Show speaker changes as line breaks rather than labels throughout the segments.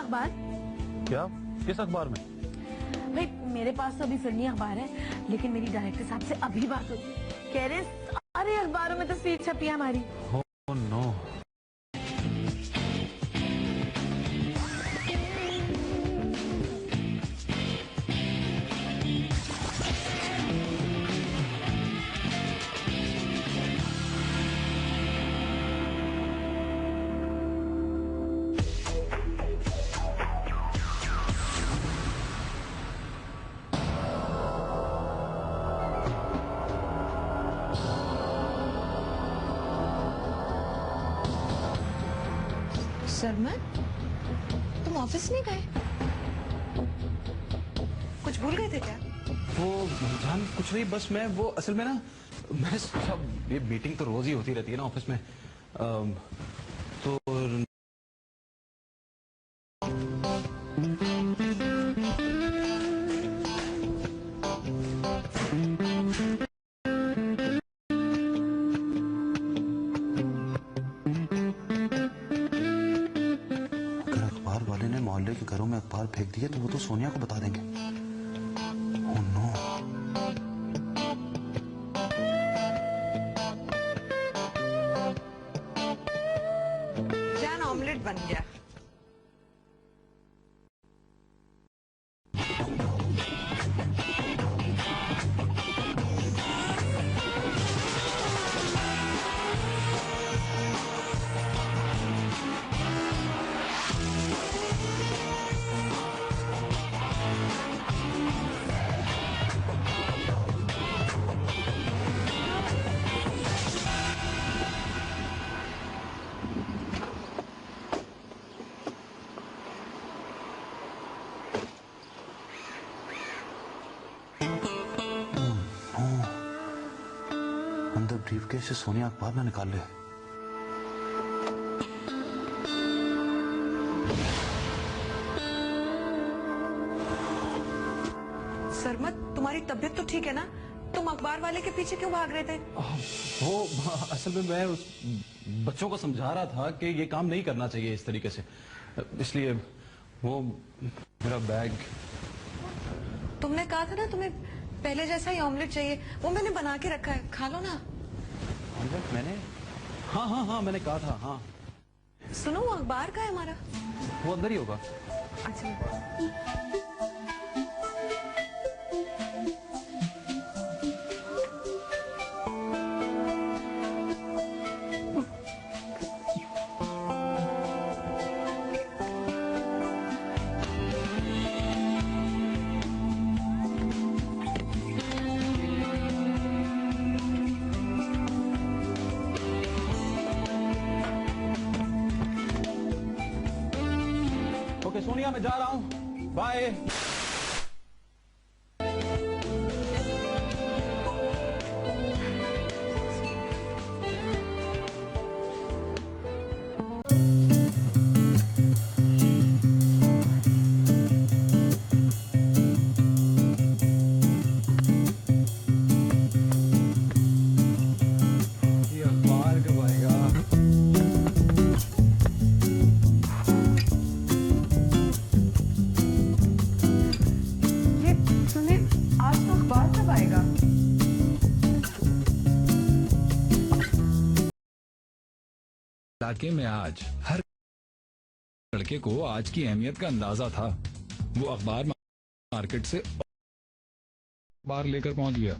अखबार।
क्या? किस अखबार में?
भाई मेरे पास तो अभी फिल्मी अखबार है, लेकिन मेरी डायरेक्टर साहब से अभी बात हुई, कह रहे सारे अखबारों में तस्वीर छपी है हमारी।
Oh no.
सरमत, तुम ऑफिस नहीं गए? कुछ भूल गए थे क्या?
वो जान कुछ नहीं, बस मैं वो असल में ना मैंने सोचा ये मीटिंग तो रोज ही होती रहती है ना ऑफिस में, तो मोहल्ले के घरों में अखबार फेंक दिए तो वो तो सोनिया को बता देंगे। Oh no.
जान ऑमलेट बन गया।
अंदर ब्रीफकेस से सोनिया अखबार ना निकाल ले।
सरमत, तुम्हारी तबीयत तो ठीक है ना? तुम अखबार वाले के पीछे क्यों भाग रहे थे?
वो असल में मैं उस बच्चों को समझा रहा था कि ये काम नहीं करना चाहिए इस तरीके से, इसलिए वो मेरा बैग।
तुमने कहा था ना तुम्हें पहले जैसा ही ऑमलेट चाहिए, वो मैंने बना के रखा है, खा लो ना।
ऑमलेट मैंने? हाँ हाँ हाँ मैंने कहा था। हाँ
सुनो, वो अखबार का है हमारा।
वो अंदर ही होगा।
अच्छा।
ओके सोनिया, मैं जा रहा हूँ, बाय। ये अखबार कब आएगा?
इलाके में आज हर लड़के को आज की अहमियत का अंदाजा था। वो अखबार मार्केट से अखबार लेकर पहुंच गया।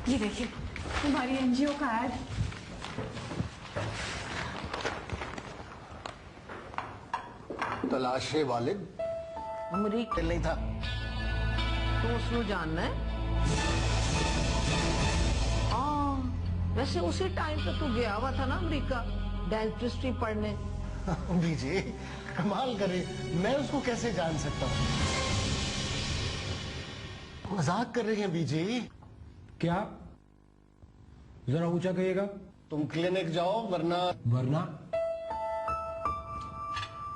ये देखिए तुम्हारी एनजीओ का ऐड।
तलाशे वालिद
अमरीक
नहीं था
तो उसको जानना है। वैसे उसी टाइम पे तू गया हुआ था ना अमेरिका डेंटिस्ट्री पढ़ने।
बीजी कमाल करे, मैं उसको कैसे जान सकता हूँ? मजाक कर रहे हैं बीजी।
क्या?
जरा ऊंचा कहिएगा।
तुम क्लिनिक जाओ वरना।
वरना?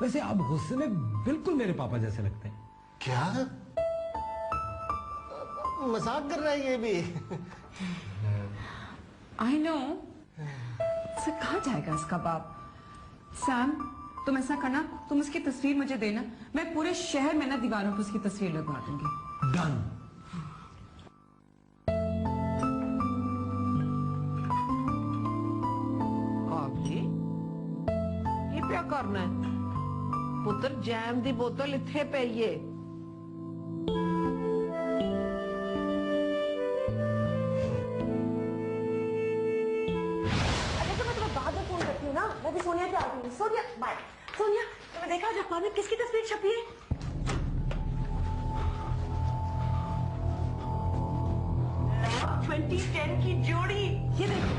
वैसे आप गुस्से में बिल्कुल मेरे पापा जैसे लगते हैं।
क्या मजाक कर रहा है ये भी?
I know. सर कहाँ जाएगा इसका बाप? सैम तुम ऐसा करना, तुम उसकी तस्वीर मुझे देना, मैं पूरे शहर में ना दीवारों पर उसकी तस्वीर लगवा दूंगी।
डन।
ये क्या करना है पुत्र? जैम दी बोतल इत्थे पई है।
अच्छा तो मैं तुम्हें बाद में फोन करती हूँ ना, मैं भी सोनिया के आती हूँ। सोनिया बाय। सोनिया तुम्हें देखा आज अखबार में किसकी तस्वीर छपी है? लैब 2010 की जोड़ी, ये देखो।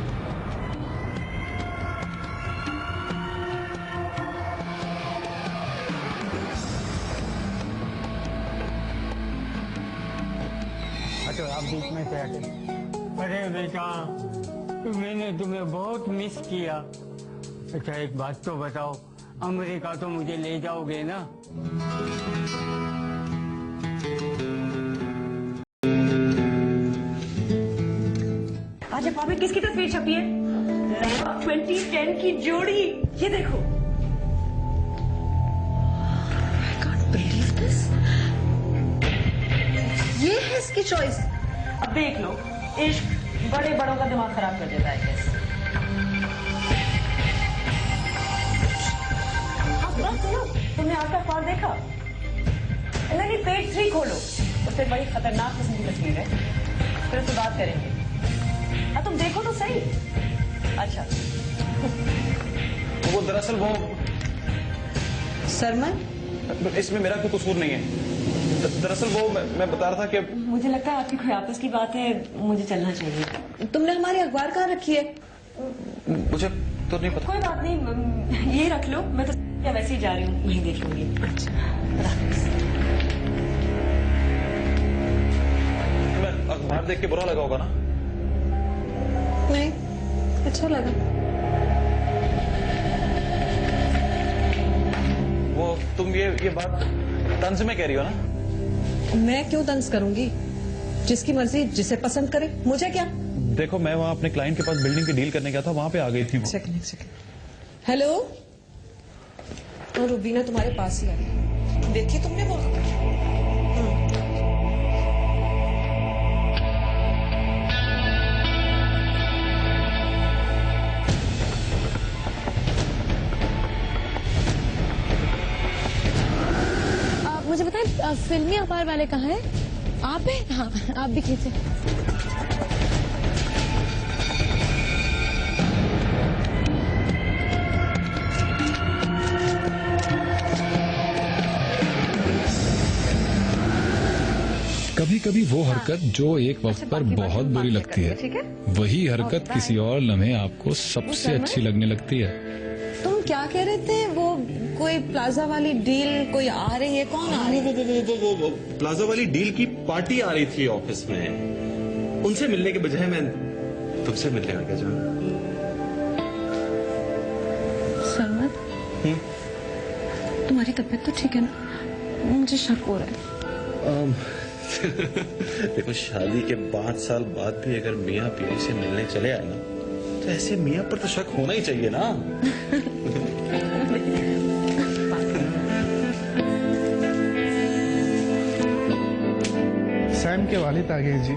तो आप बीच में से हटे। अरे बेटा मैंने तुम्हें बहुत मिस किया। अच्छा एक बात तो बताओ, अमेरिका तो मुझे ले जाओगे ना?
आज अखबार में किसकी तस्वीर छपी है? लैब 2010 की जोड़ी, ये देखो। I can't believe this. ये है इसकी चॉइस। अब देख लो, इश्क बड़े बड़ों का दिमाग खराब कर देता है। बस सुनो, तुमने आज का अखबार देखा? नहीं पेज 3 खोलो, उससे बड़ी खतरनाक किस्म की तस्वीर है, फिर उससे बात करेंगे। हाँ तुम देखो तो सही। अच्छा
वो दरअसल वो
सरमन
इसमें मेरा कोई कसूर नहीं है। दरअसल वो मैं बता रहा था कि
मुझे लगता है आपकी कोई आपस की बात है, मुझे चलना चाहिए।
तुमने हमारी अखबार कहाँ रखी है?
मुझे तो नहीं पता।
कोई बात नहीं, ये रख लो, मैं तो वैसे ही जा रही हूँ, वहीं देख लूंगी। अच्छा
मैं अखबार देख के बुरा लगा होगा ना?
नहीं, अच्छा लगा।
वो तुम ये बात तंज में कह रही हो ना?
मैं क्यों तंज करूंगी? जिसकी मर्जी जिसे पसंद करे, मुझे क्या?
देखो मैं वहाँ अपने क्लाइंट के पास बिल्डिंग की डील करने गया था, वहाँ पे आ गई थी वो।
सेकंड। हेलो, और रुबीना तुम्हारे पास ही आ गई। देखी तुमने वो?
मुझे बताएं फिल्मी अखबार वाले कहाँ हैं? आप हैं? हाँ आप भी खींचे।
कभी कभी वो हरकत जो एक वक्त पर बहुत बुरी लगती है, वही हरकत किसी और लम्हे आपको सबसे अच्छी लगने लगती है।
तुम क्या कह रहे थे? वो कोई प्लाजा वाली डील कोई आ रही है? कौन आ रही है?
वो प्लाजा वाली डील की पार्टी आ रही थी ऑफिस में। उनसे मिलने के बजाय मैं तुमसे मिलने आ गया। जो
सरमत, तुम्हारी तबीयत तो ठीक है ना? मुझे शक हो रहा है।
देखो शादी के 5 साल बाद भी अगर मियाँ बीवी से मिलने चले आए ना, तो ऐसे मियाँ पर तो शक होना ही चाहिए ना।
सैम के वालिद आ गए जी।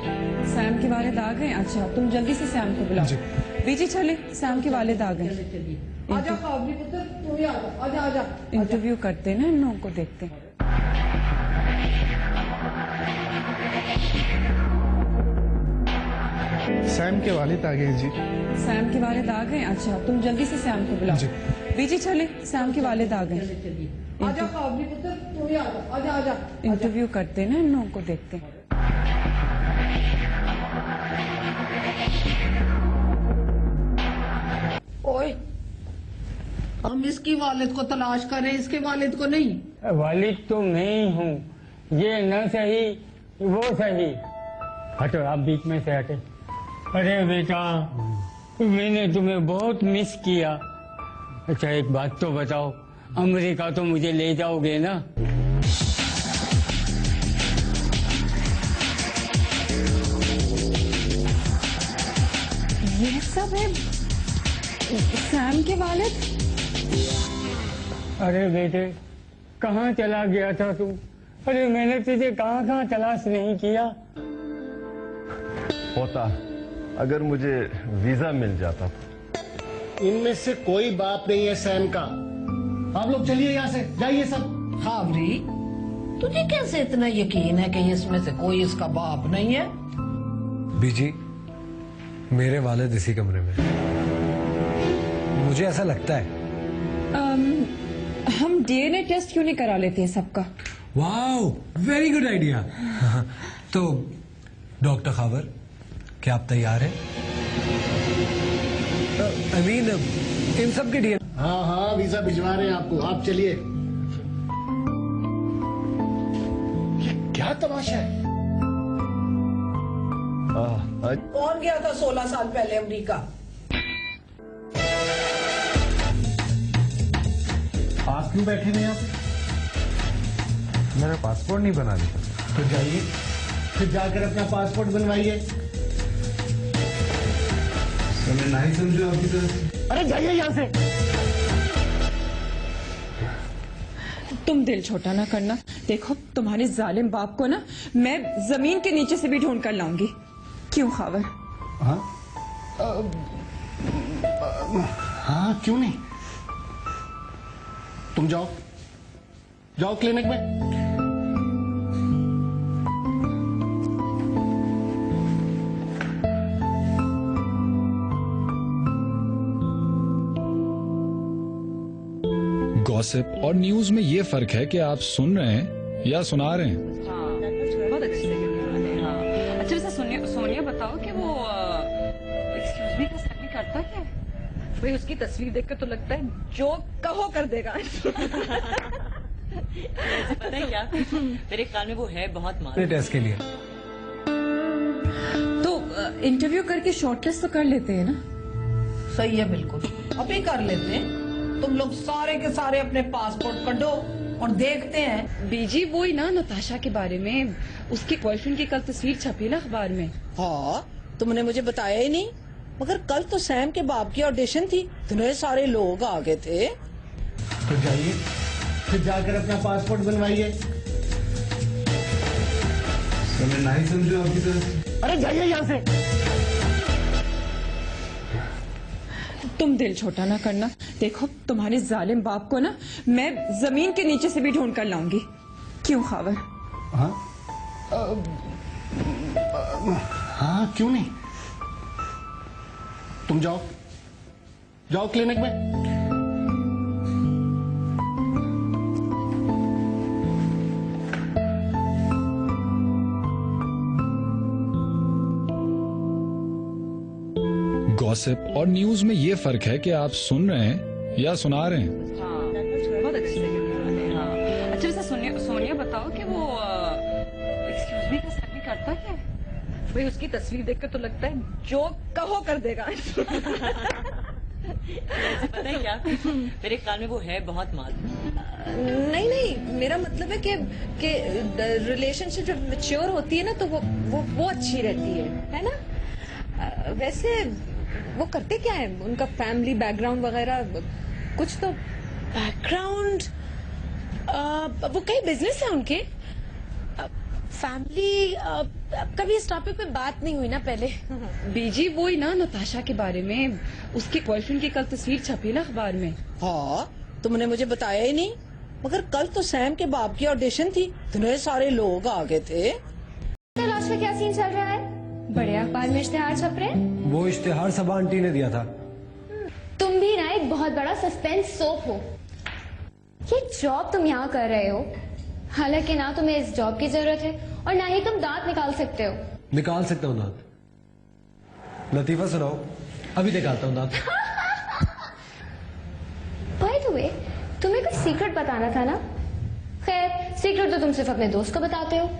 सैम के वालिद आ गए? अच्छा तुम जल्दी से सैम को बुलाओ। बीजी चले, सैम के वालिद आ गए। आजा। इंटरव्यू करते हैं ना, इन लोगों को देखते हैं।
सैम के वालिद आ गए जी।
सैम के वालिद आ गए? अच्छा तुम जल्दी से सैम को बुलाओ। बीजी चले, सैम के वालिद आ गए। आजा। इंटरव्यू करते हैं ना, इन लोगों को देखते हैं।
ओए हम इसकी वालिद को तलाश करें, इसके वालिद को नहीं।
वालिद तो मैं ही हूँ, ये न सही वो सही। हटो आप बीच में से हटे। अरे बेटा मैंने तुम्हें बहुत मिस किया। अच्छा एक बात तो बताओ, अमेरिका तो मुझे ले जाओगे ना?
ये सब है सैम के वालिद।
अरे बेटे, कहाँ चला गया था तू? अरे मैंने तुझे कहाँ कहाँ तलाश नहीं किया।
होता अगर मुझे वीजा मिल जाता था।
इनमें से कोई बाप नहीं है सैम का। आप लोग चलिए यहाँ से, जाइए सब।
खावरी, तुझे कैसे इतना यकीन है कि इसमें से कोई इसका बाप नहीं है?
बीजी, मेरे वालिद इसी कमरे में, मुझे ऐसा लगता है।
हम डीएनए टेस्ट क्यों नहीं करा लेते सबका?
Wow, very good idea. तो डॉक्टर खावर, क्या आप तैयार हैं? आई मीन इन सब के डीएनए।
हाँ हाँ, वीजा भिजवा रहे हैं आपको, आप चलिए। ये क्या तमाशा है?
कौन गया था 16 साल पहले अमेरिका?
आप क्यों बैठे हैं यहाँ पे?
मेरा पासपोर्ट नहीं बना दिया।
तो जाइए, फिर जाकर अपना पासपोर्ट बनवाइए।
मैं नहीं समझो अभी तो।
अरे जाइए यहाँ से।
तुम दिल छोटा ना करना। देखो तुम्हारे जालिम बाप को ना मैं जमीन के नीचे से भी ढूंढ कर लाऊंगी। क्यों खावर?
हाँ हाँ, क्यों नहीं? तुम जाओ, जाओ क्लिनिक में।
गॉसिप और न्यूज में ये फर्क है कि आप सुन रहे हैं या सुना रहे हैं।
बहुत अच्छे से हाँ। अच्छा वैसे सोनिया बताओ कि वो एक्सक्यूज मी का सर करता क्या है? भाई उसकी तस्वीर देखकर तो लगता है जो कहो कर देगा।
पता है क्या, मेरे ख्याल में वो है बहुत मान।
टेस्ट के लिए
तो इंटरव्यू करके शॉर्टलिस्ट तो कर लेते हैं ना?
सही है, बिल्कुल अभी कर लेते हैं। तुम लोग सारे के सारे अपने पासपोर्ट कढो और देखते हैं।
बीजी वही ना नताशा के बारे में, उसकी बॉयफ्रेंड की कल तस्वीर छपी ना अखबार में।
हाँ, तुमने मुझे बताया ही नहीं। मगर कल तो सैम के बाप की ऑडिशन थी, इतने सारे लोग आ गए थे।
तो जाइए, फिर जाकर अपना पासपोर्ट बनवाइए।
मैं नहीं समझो अभी तो।
अरे जाइए यहाँ से।
तुम दिल छोटा ना करना। देखो तुम्हारे जालिम बाप को ना मैं जमीन के नीचे से भी ढूंढ कर लाऊंगी। क्यों खावर?
हाँ हाँ, क्यों नहीं? तुम जाओ, जाओ क्लिनिक में।
गॉसिप और न्यूज में ये फर्क है कि आप सुन रहे हैं या सुना रहे हैं।
बहुत अच्छे से हाँ। अच्छा वैसे सोनिया बताओ कि वो एक्सक्यूज मी का सर करता क्या है? भाई उसकी तस्वीर देखकर तो लगता है जो कहो कर देगा।
पता है क्या, मेरे ख्याल में वो है बहुत मान।
नहीं नहीं, मेरा मतलब है कि रिलेशनशिप जब मैच्योर होती है ना तो वो अच्छी रहती है ना? वैसे वो करते क्या है? उनका फैमिली बैकग्राउंड वगैरह कुछ तो बैकग्राउंड? वो कई बिजनेस है उनके।
फैमिली कभी इस टॉपिक पे बात नहीं हुई ना पहले।
बीजी वही ना नताशा के बारे में, उसकी बॉयफ्रेंड की कल तस्वीर छपी ना अखबार में।
हाँ, तुमने मुझे बताया ही नहीं। मगर कल तो सैम के बाप की ऑडिशन थी, इतने सारे लोग आ गए थे।
तलाश का क्या सीन चल रहा है? बड़े अखबार में इश्तेहार छप रहे हैं।
वो इश्तेहार सबा आंटी ने दिया था।
तुम भी ना एक बहुत बड़ा सस्पेंस सोप हो। ये जॉब तुम यहाँ कर रहे हो, हालांकि ना तुम्हें इस जॉब की जरूरत है और ना ही तुम दांत निकाल सकते हो।
निकाल सकता हूँ दांत। लतीफा सुनाओ, अभी निकालता हूँ दांत।
बाय द वे, तुम्हें कुछ सीक्रेट बताना था ना? खैर, सीक्रेट तो तुम सिर्फ अपने दोस्त को बताते हो।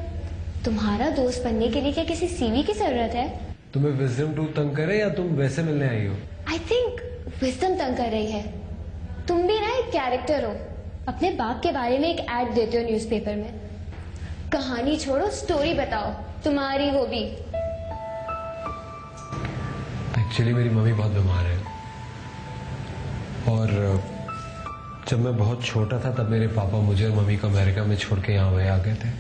तुम्हारा दोस्त बनने के लिए क्या किसी सीवी की जरूरत है?
तुम्हें विजडम टूथ तंग करे या तुम वैसे मिलने आई हो?
आई थिंक विजडम तंग कर रही है। तुम भी ना एक कैरेक्टर हो, अपने बाप के बारे में एक ऐड देते हो न्यूज़पेपर में। कहानी छोड़ो, स्टोरी बताओ, तुम्हारी वो भी।
एक्चुअली मेरी मम्मी बहुत बीमार है और जब मैं बहुत छोटा था तब मेरे पापा मुझे और मम्मी को अमेरिका में छोड़ के यहाँ आ गए थे।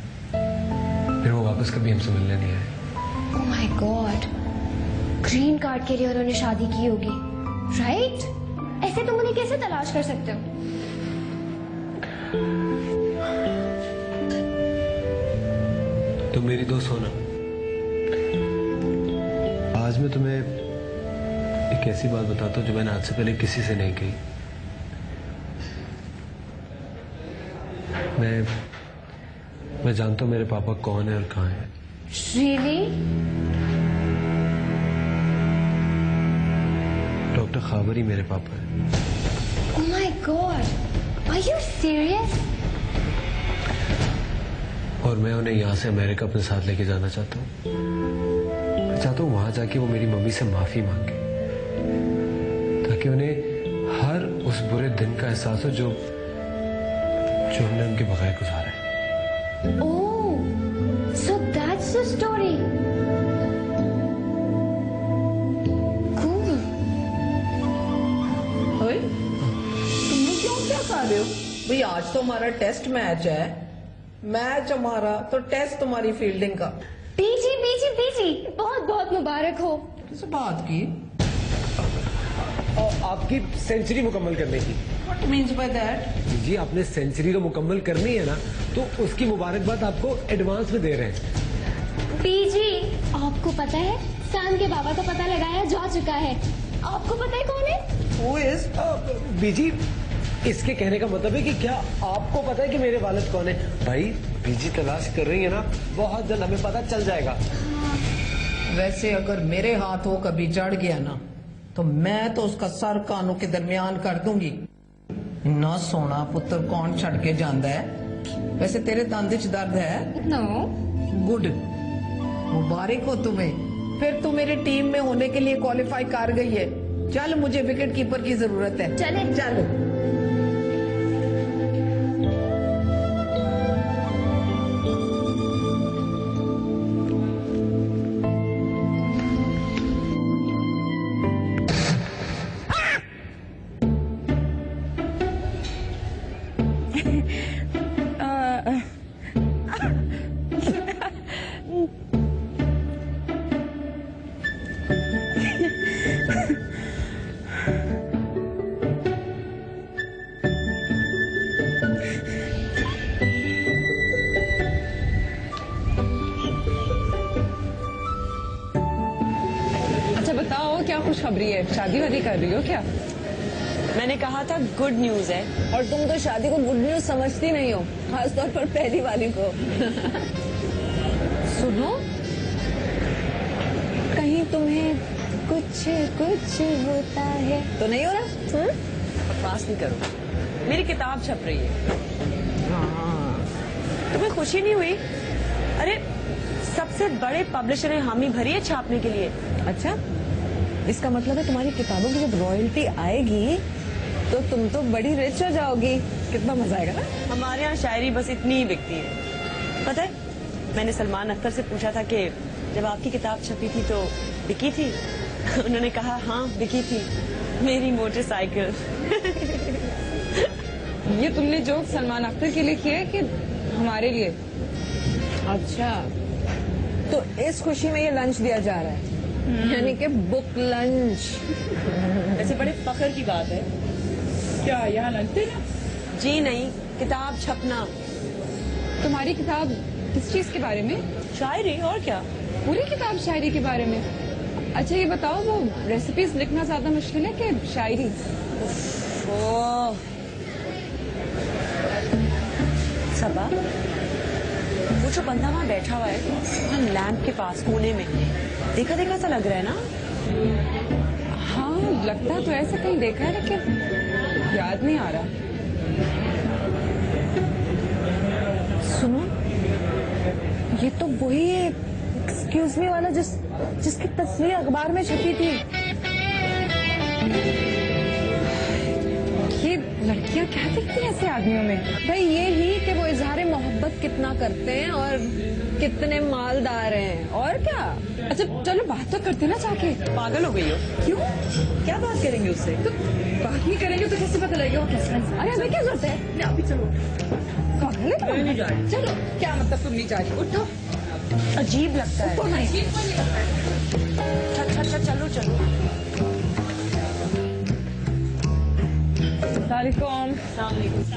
फिर वो वापस कभी हमसे मिलने नहीं आए।
Oh my God, green card के लिए उन्होंने शादी की होगी, राइट? ऐसे तुम उन्हें कैसे तलाश कर सकते हो?
तुम मेरी दोस्त हो ना। आज मैं तुम्हें एक ऐसी बात बताता हूँ जो मैंने आज से पहले किसी से नहीं कही। मैं जानता हूँ मेरे पापा कौन है और कहाँ है।
Really?
डॉक्टर खावर ही मेरे पापा है।
Oh my God, are you serious?
और मैं उन्हें यहाँ से अमेरिका अपने साथ लेके जाना चाहता हूँ। मैं चाहता हूँ वहां जाके वो मेरी मम्मी से माफी मांगे, ताकि उन्हें हर उस बुरे दिन का एहसास हो जो हमने उनके बगैर गुजारा है।
Oh, so that's the story. Cool.
ओए, तुम लोग क्यों क्या कर रहे हो भाई? आज तो हमारा टेस्ट मैच है। मैच हमारा तो टेस्ट तुम्हारी फील्डिंग का।
पीजी पीजी पीजी, बहुत बहुत मुबारक हो।
किस बात की?
और आपकी सेंचुरी मुकम्मल करने की।
What means by that?
जी, आपने सेंचुरी तो मुकम्मल करनी है ना, तो उसकी मुबारकबाद आपको एडवांस में दे रहे हैं।
पीजी, आपको पता है सैम के बाबा का पता लगाया जा चुका है। आपको पता है कौन है?
Who is?
बीजी, इसके कहने का मतलब है कि क्या आपको पता है कि मेरे वालिद कौन है? भाई, बीजी तलाश कर रही है ना, बहुत जल्द हमें पता चल जाएगा।
वैसे अगर मेरे हाथ वो कभी चढ़ गया ना, तो मैं तो उसका सर कानों के दरमियान कर दूंगी। ना सोना पुत्र कौन छड़ के जाता है। वैसे तेरे दंद च दर्द है?
नो।
गुड, मुबारक हो तुम्हें। फिर तू मेरी टीम में होने के लिए क्वालिफाई कर गई है। चल, मुझे विकेट कीपर की जरूरत है।
चले
चल।
बताओ क्या खुशखबरी है? शादी वादी कर रही हो क्या?
मैंने कहा था गुड न्यूज है।
और तुम तो शादी को गुड न्यूज समझती नहीं हो, खासतौर पर पहली वाली को। सुनो, कहीं तुम्हें कुछ कुछ होता है तो नहीं हो रहा?
बकवास नहीं करो, मेरी किताब छप रही है। तुम्हें खुशी नहीं हुई? अरे, सबसे बड़े पब्लिशर ने हामी भरी है छापने के लिए।
अच्छा, इसका मतलब है तुम्हारी किताबों की जब रॉयल्टी आएगी तो तुम तो बड़ी रिच हो जाओगी। कितना मजा आएगा ना।
हमारे यहाँ शायरी बस इतनी ही बिकती है। पता है, मैंने सलमान अख्तर से पूछा था कि जब आपकी किताब छपी थी तो बिकी थी? उन्होंने कहा हाँ बिकी थी, मेरी मोटरसाइकिल।
ये तुमने जोक सलमान अख्तर के लिए किया है कि हमारे लिए?
अच्छा, तो इस खुशी में ये लंच दिया जा रहा है, यानी कि बुक लंच।
ऐसे बड़े फख्र की बात है।
क्या यहाँ लंच देना?
जी नहीं, किताब छपना।
तुम्हारी किताब किस चीज के बारे में?
शायरी, और क्या।
पूरी किताब शायरी के बारे में? अच्छा ये बताओ, वो रेसिपीज लिखना ज्यादा मुश्किल है कि शायरी?
ओह सबा, वो जो बंदा वहाँ बैठा हुआ है लैंप के पास कोने में, देखा देखा सा लग रहा है ना?
हाँ लगता तो ऐसा कहीं देखा है, लेकिन याद नहीं आ रहा।
सुनो, ये तो वही है एक्सक्यूज मी वाला जिसकी तस्वीर अखबार में छपी थी।
ये लड़कियां क्या दिखती हैं ऐसे आदमियों में?
भाई ये ही कि वो इजहार मोहब्बत कितना करते हैं और कितने मालदार हैं, और क्या।
अच्छा चलो बात तो करते ना जाके।
पागल हो गई हो?
क्यों?
क्या बात करेंगे उससे?
तो बात नहीं करेंगे तो कैसे पता लगेगा वो कैसा इंसान? अरे हमें क्या जरूरत है?
अभी चलो।
पागल है तुम?
नहीं जा रही।
चलो। क्या मतलब तुम नहीं जा रही? उठो।
अजीब लगता है।
तो नहीं
अच्छा चलो चलो।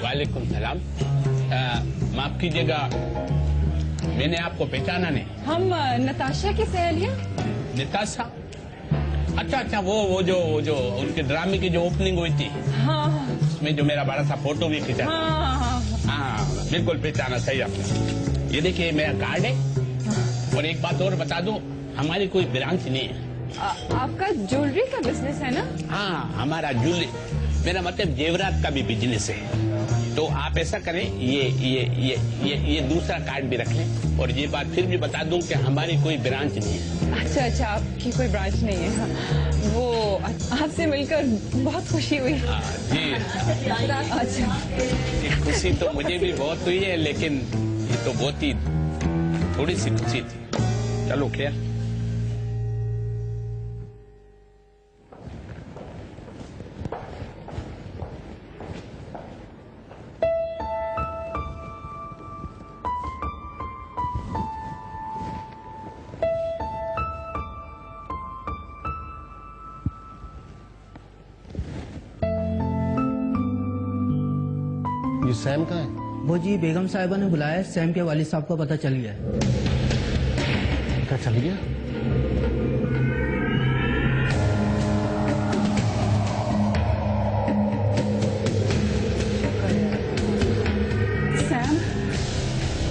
वालेकुम सलाम। माफ कीजिएगा, मैंने आपको पहचाना नहीं।
हम नताशा की सहेलियां।
निताशा? अच्छा वो जो उनके ड्रामे की जो ओपनिंग हुई थी,
हाँ
उसमें जो मेरा बड़ा सा फोटो भी खींचा। हाँ बिल्कुल पहचाना, सही आपने। ये देखिए मेरा कार्ड है। और एक बात और बता दूं, हमारी कोई ब्रांच नहीं है।
आपका ज्वेलरी का बिजनेस है ना?
हाँ हमारा ज्वेलरी, मेरा मतलब जेवरात का भी बिजनेस है। तो आप ऐसा करें, ये दूसरा कार्ड भी रख लें। और ये बात फिर भी बता दूं कि हमारी कोई ब्रांच नहीं है।
अच्छा आपकी कोई ब्रांच नहीं है। वो आपसे मिलकर बहुत खुशी हुई।
जी
अच्छा
खुशी तो मुझे भी बहुत हुई है, लेकिन ये तो बहुत ही थोड़ी सी खुशी थी। चलो खैर।
ये सैम कहाँ है?
वो जी बेगम साहिबा ने बुलाया है, सैम के वालिद साहब को पता चल गया है।
पता चल गया?
सैम,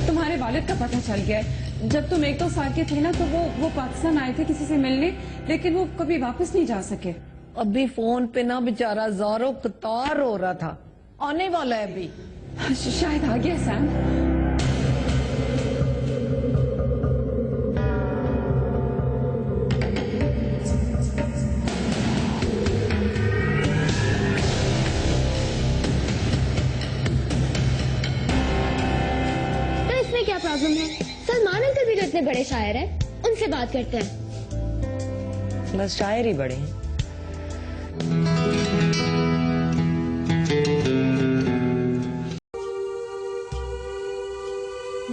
तुम्हारे वालिद का पता चल गया है। जब तुम 1-2 साल के थे ना तो वो पाकिस्तान आए थे किसी से मिलने, लेकिन वो कभी वापस नहीं जा सके।
अभी फोन पे ना बेचारा ज़ारो कतार हो रहा था, आने वाला है अभी।
शायद आ गया सैम।
तो इसमें क्या प्रॉब्लम है? सलमान अंकल भी तो इतने बड़े शायर हैं, उनसे बात करते हैं।
बस शायर ही बड़े हैं।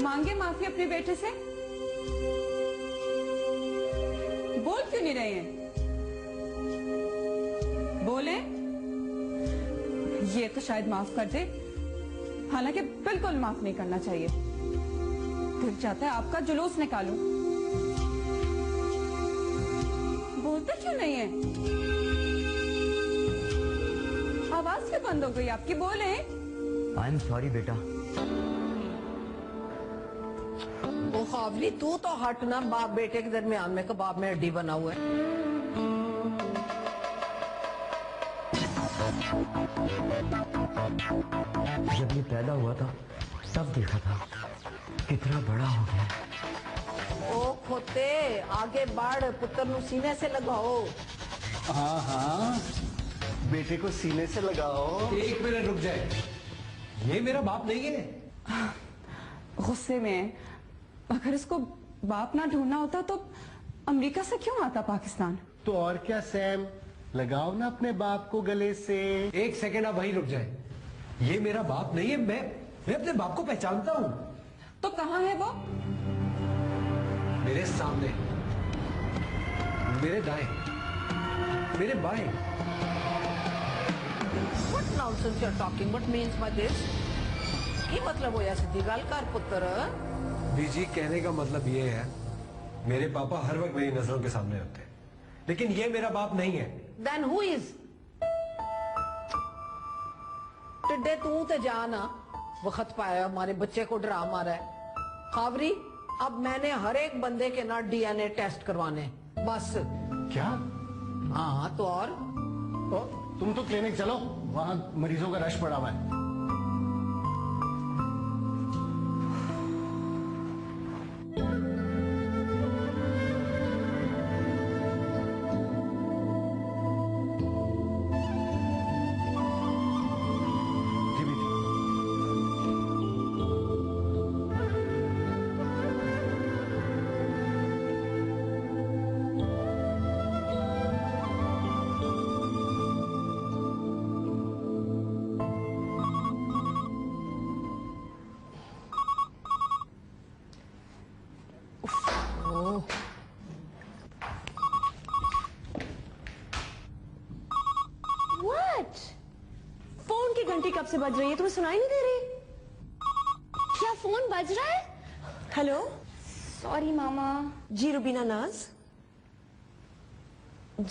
मांगे माफी अपने बेटे से। बोल क्यों नहीं रहे हैं? बोले। ये तो शायद माफ कर दे, हालांकि बिल्कुल माफ नहीं करना चाहिए। दिल चाहता है आपका जुलूस निकालूं। बोलते क्यों नहीं है? आवाज क्यों बंद हो गई आपकी? बोले।
आई एम सॉरी बेटा।
वो खावली तू तो हट ना, बाप बेटे के दरमियान में कबाब में हड्डी बना हुआ है।
जब ये पैदा हुआ था तब देखा था कितना बड़ा हो गया।
ओ खोते आगे बढ़, पुत्र नु सीने से लगाओ।
हाँ बेटे को सीने से लगाओ।
1 मिनट रुक जाए, ये मेरा बाप नहीं है।
गुस्से में, अगर इसको बाप ना ढूंढना होता तो अमेरिका से क्यों आता पाकिस्तान?
तो और क्या सैम, लगाओ ना अपने बाप को गले से।
1 सेकेंड आप वहीं रुक जाए, ये मेरा बाप नहीं है। मैं अपने बाप को पहचानता हूँ।
तो कहाँ है वो?
मेरे सामने, मेरे दाएं, मेरे बाएं।
What nonsense you're talking? What means by this? की मतलब होया सीधी गल कर पुत्र।
बीजी कहने का मतलब ये है, मेरे पापा हर वक्त मेरी नजरों के सामने होते हैं, लेकिन ये मेरा बाप नहीं है।
Then who is? टिड्डे तू ते जाना, वक्त पाया हमारे बच्चे को डरा मारा है। खावरी, अब मैंने हर एक बंदे के ना DNA टेस्ट करवाने, बस।
क्या?
हाँ तो और?
तुम तो क्लिनिक चलो, वहां मरीजों का रश पड़ा हुआ है।
से बज रही है, तुम्हें सुनाई नहीं दे रही?
क्या फोन बज रहा है?
हेलो।
सॉरी मामा।
जी रुबीना नाज।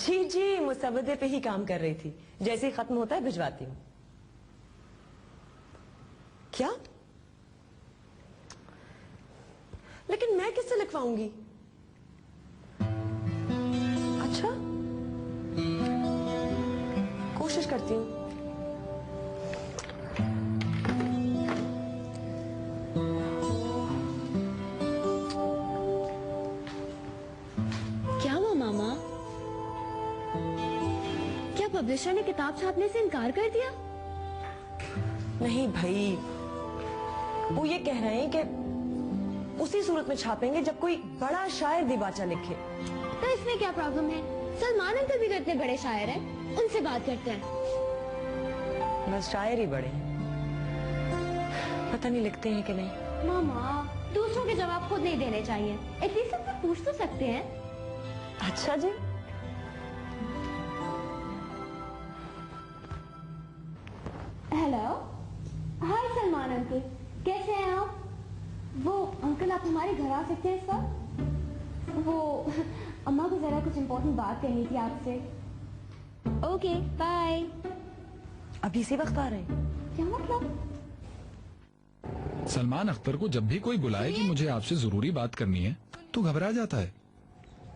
जी मुसवदे पे ही काम कर रही थी, जैसे ही खत्म होता है भिजवाती हूँ। क्या? लेकिन मैं किससे लिखवाऊंगी? अच्छा, कोशिश करती हूँ।
क्या हुआ मामा? क्या पब्लिशर ने किताब छापने से इनकार कर दिया?
नहीं भाई, वो ये कह रहे हैं कि उसी सूरत में छापेंगे जब कोई बड़ा शायर दिबाचा लिखे।
तो इसमें क्या प्रॉब्लम है? सलमान अंकल भी तो इतने बड़े शायर हैं, उनसे बात करते हैं।
बस शायर ही बड़े, पता नहीं लिखते हैं कि नहीं।
मामा, दूसरों के जवाब खुद नहीं देने चाहिए, एटलीस्ट उनसे पूछ तो सकते हैं।
अच्छा जी।
हेलो, हाय सलमान अंकल, कैसे हैं आप? वो अंकल, आप हमारे घर आ सकते हैं इस वक्त? वो अम्मा को जरा कुछ इम्पोर्टेंट बात करनी थी आपसे। Okay bye.
अभी इसी वक्त आ रहे हैं?
क्या मतलब?
सलमान अख्तर को जब भी कोई बुलाए कि मुझे आपसे जरूरी बात करनी है तो घबरा जाता है।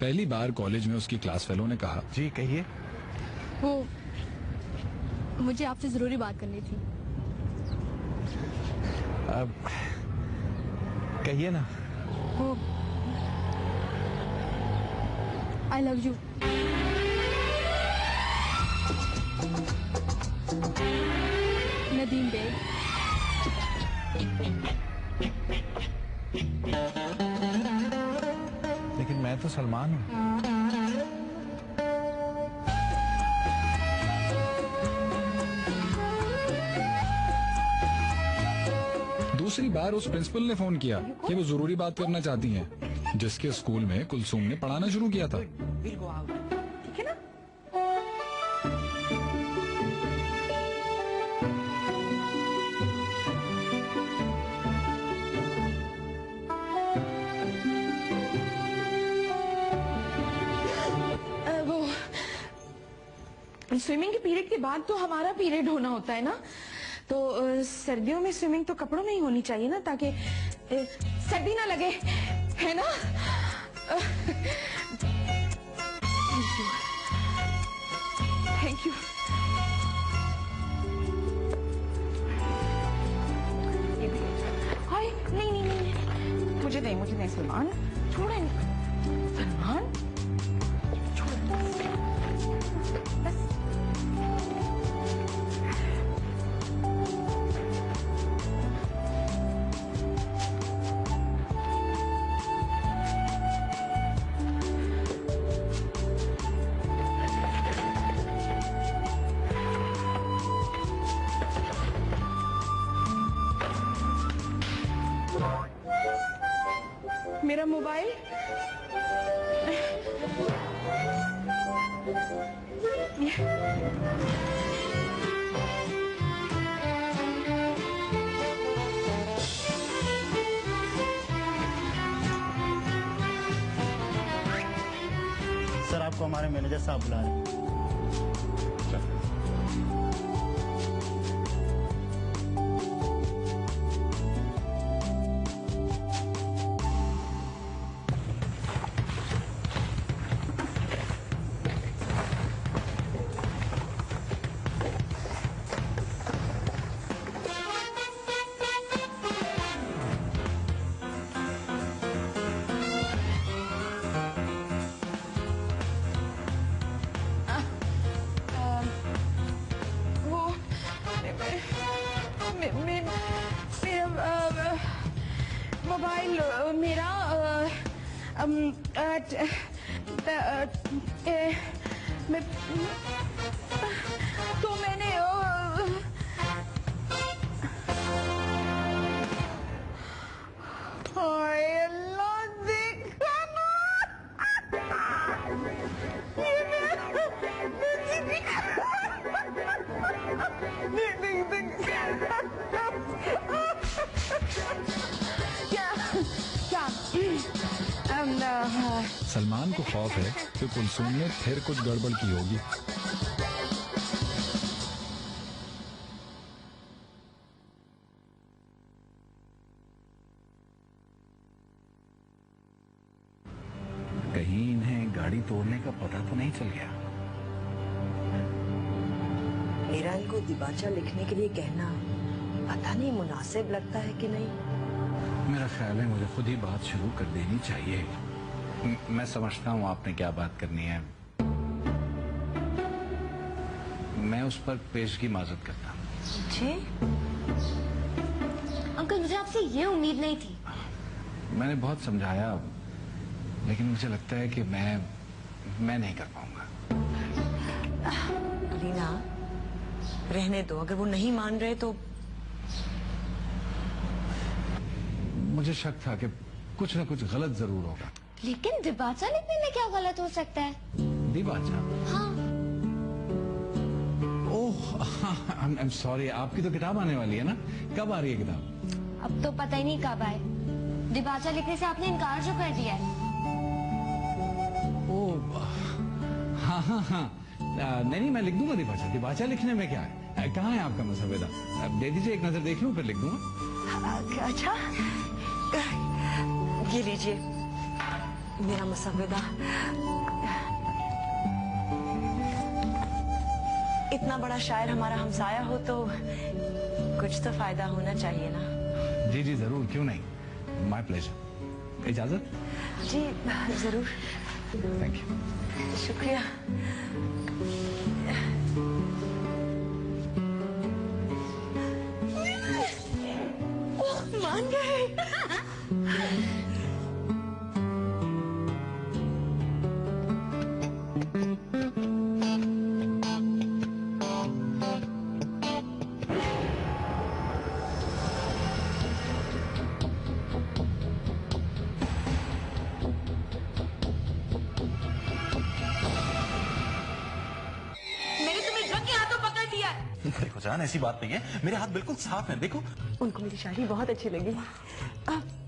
पहली बार कॉलेज में उसकी क्लास फेलो ने कहा,
जी कहिए।
वो मुझे आपसे जरूरी बात करनी थी।
अब कहिए ना।
वो I love you. Nadeem Baig.
लेकिन मैं तो सलमान हूँ।
दूसरी बार उस प्रिंसिपल ने फोन किया कि वो जरूरी बात करना चाहती हैं, जिसके स्कूल में कुलसूम ने पढ़ाना शुरू किया था।
ठीक है ना?
वो स्विमिंग के पीरियड के बाद तो हमारा पीरियड होना होता है ना, तो सर्दियों में स्विमिंग तो कपड़ों में ही होनी चाहिए ना, ताकि सर्दी ना लगे, है ना? Thank you. हाय, नहीं, मुझे नहीं सलमान, छोड़े। सलमान मेरा मोबाइल।
सर, आपको हमारे मैनेजर साहब बुला रहे हैं। मोबाइल मेरा तो मैंने हाय अल्लाह, देखा ना, देख
खौफ है कि कुलसूम ने फिर कुछ गड़बड़ की होगी।
कहीं इन्हें गाड़ी तोड़ने का पता तो नहीं चल गया।
मेरा इनको दिबाचा लिखने के लिए कहना पता नहीं मुनासिब लगता है कि नहीं।
मेरा ख्याल है मुझे खुद ही बात शुरू कर देनी चाहिए। मैं समझता हूँ आपने क्या बात करनी है। मैं उस पर पेशगी माजरत करता हूँ।
जी अंकल, मुझे आपसे ये उम्मीद नहीं थी।
मैंने बहुत समझाया, लेकिन मुझे लगता है कि मैं नहीं कर पाऊंगा।
रीना, रहने दो। अगर वो नहीं मान रहे तो
मुझे शक था कि कुछ ना कुछ गलत जरूर होगा।
लेकिन दिबाचा लिखने में क्या गलत हो सकता है?
दिबाचा?
हाँ।
ओह, आई एम सॉरी, आपकी तो किताब आने वाली है ना? कब आ रही है किताब?
अब तो पता ही नहीं कब आए। दिबाचा लिखने से आपने इनकार जो कर दिया है।
ओह, हाँ, नहीं, मैं लिख दूंगा दिबाचा। दिबाचा लिखने में क्या है? कहाँ है आपका मसवेदा? दे दीजिए, एक नजर देख लूं, फिर लिख दूंगा।
अच्छा, ये लीजिए मेरा मसवेदा। इतना बड़ा शायर हमारा हमसाया हो तो कुछ तो फायदा होना चाहिए ना।
जी जरूर, क्यों नहीं। My pleasure. इजाजत?
जी जरूर।
Thank you.
शुक्रिया। मान गए।
देखो जान, ऐसी बात नहीं है, मेरे हाथ बिल्कुल साफ हैं, देखो।
उनको मेरी शायरी बहुत अच्छी लगी।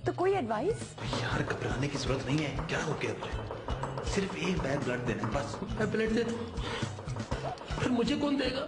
तो कोई एडवाइस?
यार घबराने की जरूरत नहीं है, क्या हो गया तुझे? सिर्फ एक बैग ब्लड देना बस।
मैं ब्लड दे दूं, फिर मुझे कौन देगा?